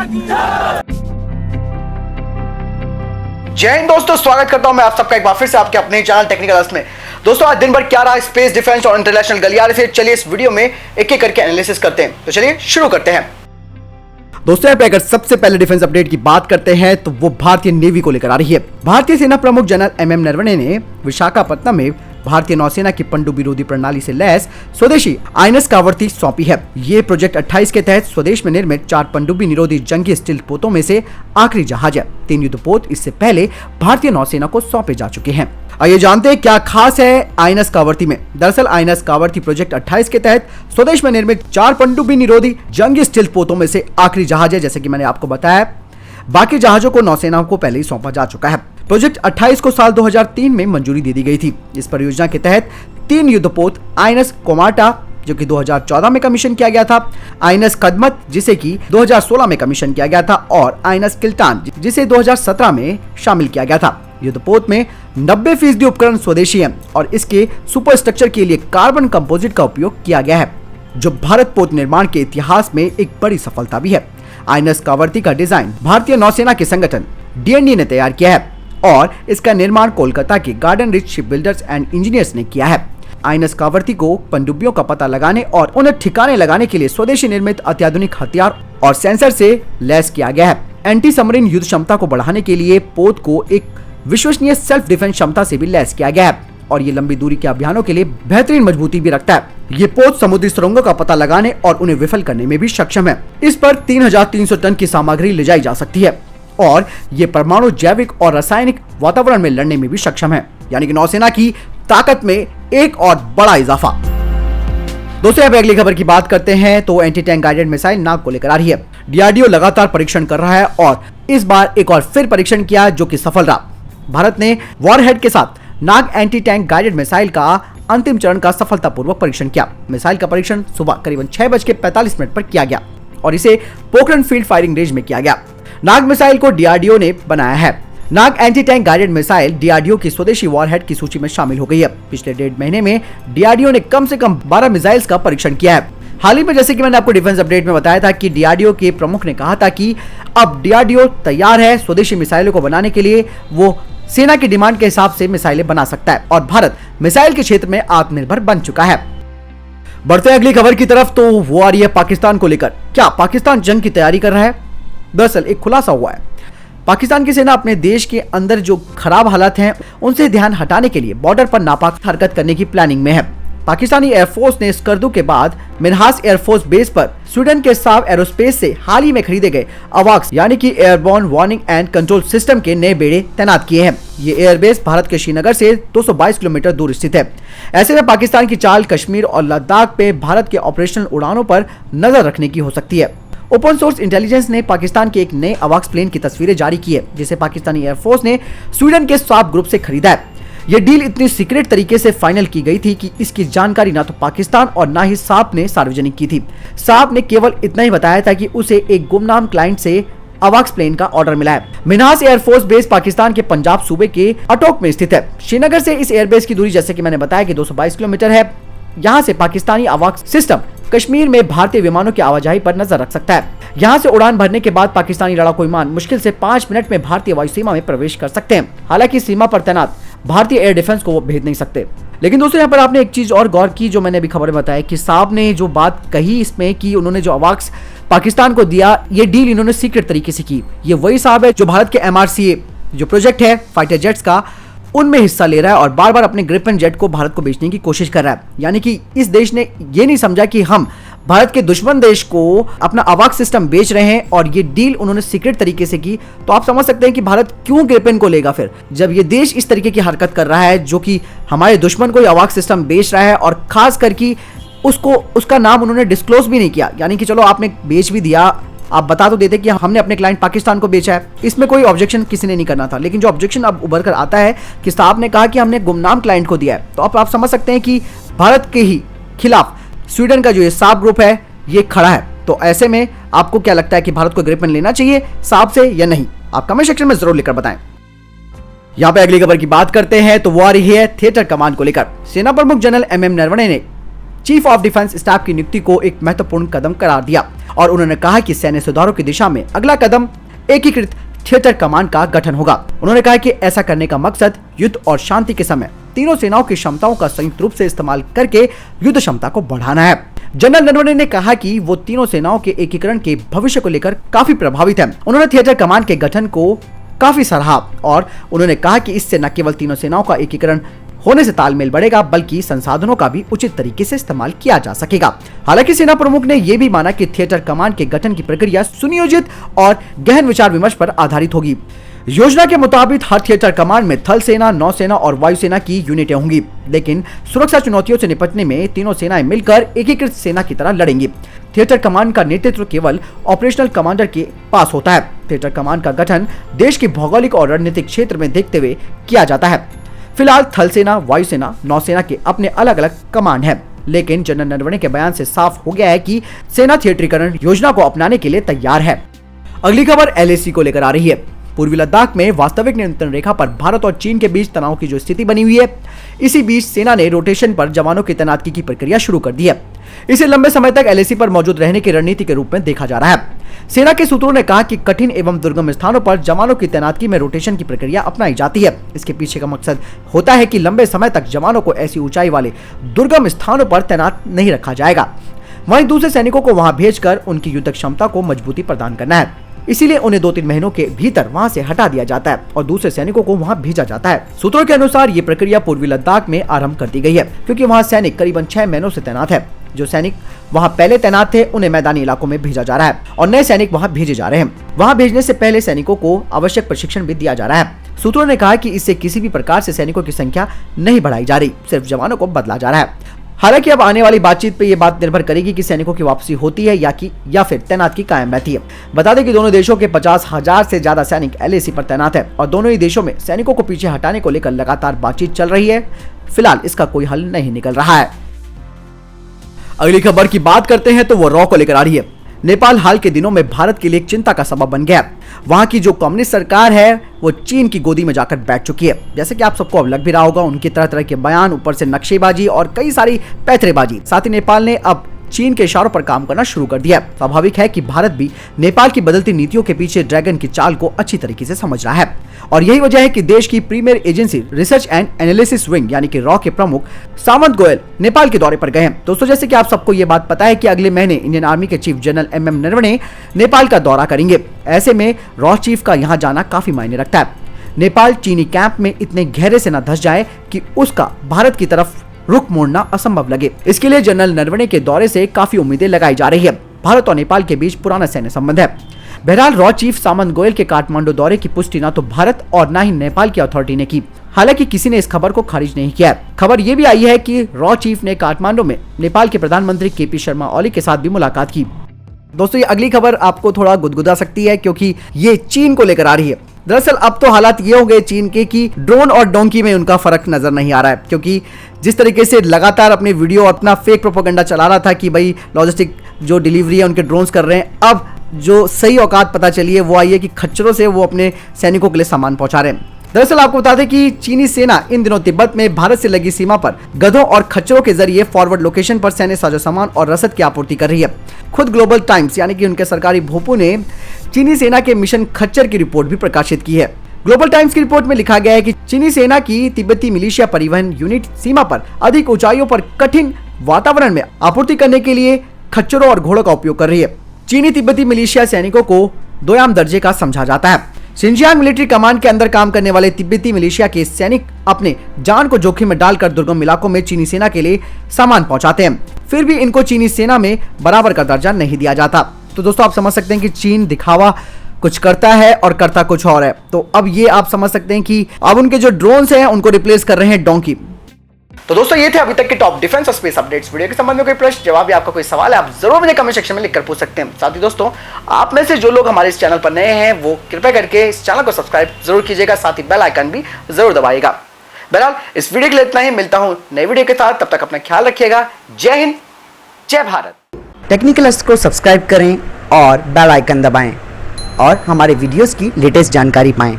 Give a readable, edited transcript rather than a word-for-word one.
जय हिंद दोस्तों, स्वागत करता हूं मैं आप सबका एक बार फिर से आपके अपने चैनल टेक्निकल अर्थ में। दोस्तों आज दिन भर क्या रहा स्पेस, डिफेंस और इंटरनेशनल गलियारे से, चलिए इस वीडियो में एक एक करके एनालिसिस करते हैं। तो चलिए शुरू करते हैं। दोस्तों यहाँ पे अगर सबसे पहले डिफेंस अपडेट की बात करते हैं तो वो भारतीय नेवी को लेकर आ रही है। भारतीय सेना प्रमुख जनरल एम नरवणे ने विशाखापत्तनम में भारतीय नौसेना की पनडुब्बी रोधी प्रणाली से लैस स्वदेशी आईएनएस कावर्ती सौंपी है। ये प्रोजेक्ट 28 के तहत स्वदेश में निर्मित 4 पनडुब्बी निरोधी जंगी स्टील्थ पोतों में से आखिरी जहाज है। 3 युद्धपोत इससे पहले भारतीय नौसेना को सौंपे जा चुके हैं। आइए जानते हैं क्या खास है आईएनएस कावर्ती में। दरअसल आईएनएस कावर्ती प्रोजेक्ट 28 के तहत स्वदेश में निर्मित 4 पनडुब्बी निरोधी जंगी स्टील्थ पोतों में से आखिरी जहाज है। जैसे कि मैंने आपको बताया, बाकी जहाजों को नौसेना को पहले ही सौंपा जा चुका है। प्रोजेक्ट 28 को साल 2003 में मंजूरी दे दी गई थी। इस परियोजना के तहत 3 युद्धपोत आईएनएस कोमाटा जो कि 2014 में कमीशन किया गया था, आईएनएस कदमत जिसे कि 2016 में कमीशन किया गया था और आईएनएस किल्टान जिसे 2017 में शामिल किया गया था। युद्धपोत में 90% उपकरण स्वदेशी हैं और इसके सुपर स्ट्रक्चर के लिए कार्बन कंपोजिट का उपयोग किया गया है, जो भारत पोत निर्माण के इतिहास में एक बड़ी सफलता भी है। आईएनएस कावर्ती का डिजाइन भारतीय नौसेना के संगठन डीएनडी ने तैयार किया है और इसका निर्माण कोलकाता के garden rich ship builders and engineers ने किया है। आईएनएस कावर्ती को पनडुब्बियों का पता लगाने और उन्हें ठिकाने लगाने के लिए स्वदेशी निर्मित अत्याधुनिक हथियार और सेंसर से लैस किया गया है। एंटी सबमरीन युद्ध क्षमता को बढ़ाने के लिए पोत को एक विश्वसनीय सेल्फ डिफेंस क्षमता से भी लैस किया गया है और ये लंबी दूरी के अभियानों के लिए बेहतरीन मजबूती भी रखता है। ये पोत समुद्री सुरंगों का पता लगाने और उन्हें विफल करने में भी सक्षम है। इस पर 3300 टन की सामग्री ले जाई जा सकती है और ये परमाणु, जैविक और रासायनिक वातावरण में लड़ने में भी सक्षम है, यानी कि नौसेना की ताकत में एक और बड़ा इजाफा। दोस्तों यहाँ पे अगली खबर की बात करते हैं तो एंटी टैंक गाइडेड मिसाइल नाग को लेकर आ रही है। डीआरडीओ लगातार परीक्षण कर रहा है और इस बार एक और फिर परीक्षण किया जो कि सफल रहा। भारत ने वॉरहेड के साथ नाग एंटी टैंक गाइडेड मिसाइल का अंतिम चरण का सफलतापूर्वक परीक्षण किया। मिसाइल का परीक्षण सुबह करीबन 6:45 पर किया गया और इसे पोखरण फील्ड फायरिंग रेंज में किया गया। नाग मिसाइल को डीआरडीओ ने बनाया है। Nag anti tank guided missile DRDO की स्वदेशी वॉरहेड की सूची में शामिल हो गई है। पिछले 1.5 महीने में डीआरडीओ ने कम से कम 12 मिसाइल्स का परीक्षण किया है। हाल ही में जैसे कि मैंने आपको डिफेंस अपडेट में बताया था कि डीआरडीओ के प्रमुख ने कहा था कि अब डीआरडीओ तैयार है स्वदेशी मिसाइलों को बनाने के लिए। वो सेना की डिमांड के हिसाब से मिसाइलें बना सकता है और भारत मिसाइल के क्षेत्र में आत्मनिर्भर बन चुका है। बढ़ते अगली खबर की तरफ तो वो आ रही है पाकिस्तान को लेकर। क्या पाकिस्तान जंग की तैयारी कर रहा है? दरअसल एक खुलासा हुआ है। पाकिस्तान की सेना अपने देश के अंदर जो खराब हालात हैं उनसे ध्यान हटाने के लिए बॉर्डर पर नापाक हरकत करने की प्लानिंग में है। पाकिस्तानी एयरफोर्स ने स्कर्दू के बाद मिन्हास एयरफोर्स बेस पर स्वीडन के साव एरोस्पेस से हाल ही में खरीदे गए अवाक्स यानी कि airborne warning and control system के नए बेड़े तैनात किए हैं। ये एयरबेस भारत के श्रीनगर से 222 किलोमीटर दूर स्थित है। ऐसे में पाकिस्तान की चाल कश्मीर और लद्दाख पे भारत के ऑपरेशनल उड़ानों पर नजर रखने की हो सकती है। ओपन सोर्स इंटेलिजेंस ने पाकिस्तान के एक नए अवाक्स प्लेन की तस्वीरें जारी की है, जिसे पाकिस्तानी एयरफोर्स ने स्वीडन के साब ग्रुप से खरीदा है। यह डील इतनी सीक्रेट तरीके से फाइनल की गई थी कि इसकी जानकारी ना तो पाकिस्तान और ना ही साब ने सार्वजनिक की थी। साब ने केवल इतना ही बताया था कि उसे एक गुमनाम क्लाइंट से अवाक्स प्लेन का ऑर्डर मिला है। मिन्हास एयरफोर्स बेस पाकिस्तान के पंजाब सूबे के अटोक में स्थित है। श्रीनगर से इस एयरबेस की दूरी जैसे कि मैंने बताया कि 222 किलोमीटर है। यहाँ से पाकिस्तानी अवाक्स सिस्टम कश्मीर में भारतीय विमानों की आवाजाही पर नजर रख सकता है। यहाँ से उड़ान भरने के बाद पाकिस्तानी लड़ाकू विमान मुश्किल से 5 मिनट में भारतीय वायु सीमा में प्रवेश कर सकते हैं। हालांकि सीमा पर तैनात भारतीय एयर डिफेंस को वो भेज नहीं सकते। लेकिन दोस्तों यहाँ पर आपने एक चीज और गौर की जो मैंने अभी खबर में बताया कि साहब ने जो बात कही इसमें कि उन्होंने जो अवाक्स पाकिस्तान को दिया, ये डील इन्होंने सीक्रेट तरीके से की। ये वही साहब है जो भारत के MRCA जो प्रोजेक्ट है फाइटर जेट्स का, उनमें हिस्सा ले रहा है और बार बार अपने ग्रिपेन जेट को भारत को बेचने की कोशिश कर रहा है। यानी कि इस देश ने ये नहीं समझा कि हम भारत के दुश्मन देश को अपना अवाक सिस्टम बेच रहे हैं और ये डील उन्होंने सीक्रेट तरीके से की। तो आप समझ सकते हैं कि भारत क्यों ग्रिपेन को लेगा फिर, जब ये देश इस तरीके की हरकत कर रहा है जो कि हमारे दुश्मन को अवाक सिस्टम बेच रहा है और खास करके उसका नाम उन्होंने डिस्क्लोज भी नहीं किया। यानी कि चलो आपने बेच भी दिया, आप बता तो देते कि हमने अपने क्लाइंट पाकिस्तान को बेचा है, इसमें कोई ऑब्जेक्शन किसी ने नहीं करना था। लेकिन जो ऑब्जेक्शन अब उभर कर आता है कि साहब ने कहा कि हमने गुमनाम क्लाइंट को दिया है, तो आप समझ सकते हैं कि भारत के ही खिलाफ स्वीडन का जो ये साब ग्रुप है ये खड़ा है। तो ऐसे में आपको क्या लगता है कि भारत को ग्रिपेन लेना चाहिए साब से या नहीं? आप कमेंट सेक्शन में जरूर लिखकर बताएं। यहाँ पे अगली खबर की बात करते हैं तो वो आ रही है थिएटर कमांड को लेकर। सेना प्रमुख जनरल एम नरवणे ने चीफ ऑफ डिफेंस स्टाफ की नियुक्ति को एक महत्वपूर्ण कदम करार दिया और उन्होंने कहा कि सैन्य सुधारों की दिशा में अगला कदम एकीकृत थिएटर कमांड का गठन होगा। उन्होंने कहा कि ऐसा करने का मकसद युद्ध और शांति के समय तीनों सेनाओं की क्षमताओं का संयुक्त रूप से इस्तेमाल करके युद्ध क्षमता को बढ़ाना है। जनरल नरवणे ने कहा कि वो तीनों सेनाओं के एकीकरण के भविष्य को लेकर काफी प्रभावित है। उन्होंने थिएटर कमांड के गठन को काफी सराहा और उन्होंने कहा कि इससे न केवल तीनों सेनाओं का एकीकरण होने से तालमेल बढ़ेगा बल्कि संसाधनों का भी उचित तरीके से इस्तेमाल किया जा सकेगा। हालांकि सेना प्रमुख ने यह भी माना कि थिएटर कमांड के गठन की प्रक्रिया सुनियोजित और गहन विचार विमर्श पर आधारित होगी। योजना के मुताबिक हर थिएटर कमांड में थल सेना, नौसेना और वायुसेना की यूनिटें होंगी, लेकिन सुरक्षा चुनौतियों से निपटने में तीनों सेनाएं मिलकर एकीकृत सेना की तरह लड़ेंगी। थिएटर कमांड का नेतृत्व केवल ऑपरेशनल कमांडर के पास होता है। थिएटर कमांड का गठन देश की भौगोलिक और रणनीतिक क्षेत्र में देखते हुए किया जाता है। फिलहाल थल सेना, वायुसेना, नौसेना के अपने अलग अलग कमांड हैं, लेकिन जनरल नरवणे के बयान से साफ हो गया है कि सेना थिएटरीकरण योजना को अपनाने के लिए तैयार है। अगली खबर LAC को लेकर आ रही है। पूर्वी लद्दाख में वास्तविक नियंत्रण रेखा पर भारत और चीन के बीच तनाव की जो स्थिति बनी हुई है, इसी बीच सेना ने रोटेशन पर जवानों की तैनाती की प्रक्रिया शुरू कर दी है। इसे लंबे समय तक LAC पर मौजूद रहने की रणनीति के रूप में देखा जा रहा है। सेना के सूत्रों ने कहा कि कठिन एवं दुर्गम स्थानों पर जवानों की तैनाती में रोटेशन की प्रक्रिया अपनाई जाती है। इसके पीछे का मकसद होता है कि लंबे समय तक जवानों को ऐसी ऊंचाई वाले दुर्गम स्थानों पर तैनात नहीं रखा जाएगा। वहीं दूसरे सैनिकों को वहां भेजकर उनकी युद्ध क्षमता को मजबूती प्रदान करना है। इसीलिए उन्हें 2-3 महीनों के भीतर वहां से हटा दिया जाता है और दूसरे सैनिकों को वहां भेजा जाता है। सूत्रों के अनुसार ये प्रक्रिया पूर्वी लद्दाख में आरंभ कर दी गई है, क्योंकि वहां सैनिक करीबन 6 महीनों से तैनात है। जो सैनिक वहां पहले तैनात थे उन्हें मैदानी इलाकों में भेजा जा रहा है और नए सैनिक वहां भेजे जा रहे हैं। वहां भेजने से पहले सैनिकों को आवश्यक प्रशिक्षण भी दिया जा रहा है। सूत्रों ने कहा कि इससे किसी भी प्रकार से सैनिकों की संख्या नहीं बढ़ाई जा रही, सिर्फ जवानों को बदला जा रहा है। हालांकि अब आने वाली बातचीत पे ये बात निर्भर करेगी कि सैनिकों की वापसी होती है या फिर तैनात की कायम रहती है। बता दें कि दोनों देशों के 50,000 से ज्यादा सैनिक LAC पर तैनात है और दोनों ही देशों में सैनिकों को पीछे हटाने को लेकर लगातार बातचीत चल रही है। फिलहाल इसका कोई हल नहीं निकल रहा है। अगली खबर की बात करते हैं तो वो रॉ को लेकर आ रही है। नेपाल हाल के दिनों में भारत के लिए एक चिंता का सबब बन गया। वहां की जो कम्युनिस्ट सरकार है वो चीन की गोदी में जाकर बैठ चुकी है। जैसे कि आप सबको अब लग भी रहा होगा, उनकी तरह तरह के बयान, ऊपर से नक्शेबाजी और कई सारी पैतरेबाजी। साथ ही नेपाल ने अब चीन के इशारों पर काम करना शुरू कर दिया। स्वाभाविक है कि भारत भी नेपाल की बदलती नीतियों के पीछे ड्रैगन की चाल को अच्छी तरीके से समझ रहा है और यही वजह है कि देश की premier agency Research and Analysis Wing यानी कि रॉ के प्रमुख सामंत गोयल नेपाल के दौरे पर गए हैं। दोस्तों, जैसे कि आप सबको ये बात पता है कि अगले महीने इंडियन आर्मी के chief general MM Naravane Nepal का दौरा करेंगे। ऐसे में रॉ चीफ का यहाँ जाना काफी मायने रखता है। नेपाल चीनी कैंप में इतने गहरे से न धंस जाए कि उसका भारत की तरफ रुख मोड़ना असंभव लगे। इसके लिए जनरल नरवणे के दौरे से काफी उम्मीदें लगाई जा रही है। भारत और नेपाल के बीच पुराना सैन्य संबंध है। बहरहाल रॉ चीफ सामंत गोयल के काठमांडू दौरे की पुष्टि न तो भारत और न ही नेपाल की अथॉरिटी ने की। हालांकि किसी ने इस खबर को खारिज नहीं किया। खबर ये भी आई है कि रॉ चीफ ने काठमांडू में नेपाल के प्रधानमंत्री KP शर्मा ओली के साथ भी मुलाकात की। दोस्तों, ये अगली खबर आपको थोड़ा गुदगुदा सकती है क्योंकि ये चीन को लेकर आ रही है। दरअसल अब तो हालात ये हो गए चीन के कि ड्रोन और डोंकी में उनका फर्क नजर नहीं आ रहा है, क्योंकि जिस तरीके से लगातार अपने वीडियो अपना फेक प्रोपेगेंडा चला रहा था कि भाई लॉजिस्टिक जो डिलीवरी है उनके ड्रोन्स कर रहे हैं, अब जो सही औकात पता चली है वो आई है कि खच्चरों से वो अपने सैनिकों के लिए सामान पहुंचा रहे हैं। दरअसल आपको बता दें कि चीनी सेना इन दिनों तिब्बत में भारत से लगी सीमा पर गधों और खच्चरों के जरिए फॉरवर्ड लोकेशन पर सैन्य साजो सामान और रसद की आपूर्ति कर रही है। खुद ग्लोबल टाइम्स यानी कि उनके सरकारी भोपू ने चीनी सेना के मिशन खच्चर की रिपोर्ट भी प्रकाशित की है। ग्लोबल टाइम्स की रिपोर्ट में लिखा गया है कि चीनी सेना की तिब्बती मिलिशिया परिवहन यूनिट सीमा पर अधिक ऊंचाइयों पर कठिन वातावरण में आपूर्ति करने के लिए खच्चरों और घोड़ों का उपयोग कर रही है। चीनी तिब्बती मिलिशिया सैनिकों को दोयाम दर्जे का समझा जाता है। शिनजियांग मिलिट्री कमांड के अंदर काम करने वाले तिब्बती मिलिशिया के सैनिक अपने जान को जोखिम में डालकर दुर्गम इलाकों में चीनी सेना के लिए सामान पहुंचाते हैं। फिर भी इनको चीनी सेना में बराबर का दर्जा नहीं दिया जाता। तो दोस्तों, आप समझ सकते हैं कि चीन दिखावा कुछ करता है और करता कुछ और है। तो अब ये आप समझ सकते हैं कि अब उनके जो ड्रोन्स हैं उनको रिप्लेस कर रहे हैं डोंकी। तो दोस्तों, ये थे अभी तक के टॉप डिफेंस और स्पेस अपडेट्स। वीडियो के संबंध में कोई प्रश्न जवाब या आपका कोई सवाल है आप जरूर मुझे कमेंट सेक्शन में लिखकर पूछ सकते हैं। साथ ही दोस्तों, आप में से जो लोग हमारे इस चैनल पर नए हैं वो कृपया करके इस चैनल को सब्सक्राइब जरूर कीजिएगा, साथ ही बेल आइकन भी जरूर दबाइएगा। बहरहाल इस वीडियो के लिए इतना ही, मिलता हूं नई वीडियो के साथ, तब तक अपना ख्याल रखिएगा। जय हिंद, जय भारत। टेक्निकल अस्त्र को सब्सक्राइब करें और बेल आइकन दबाएं और हमारे वीडियोस की लेटेस्ट जानकारी पाएं।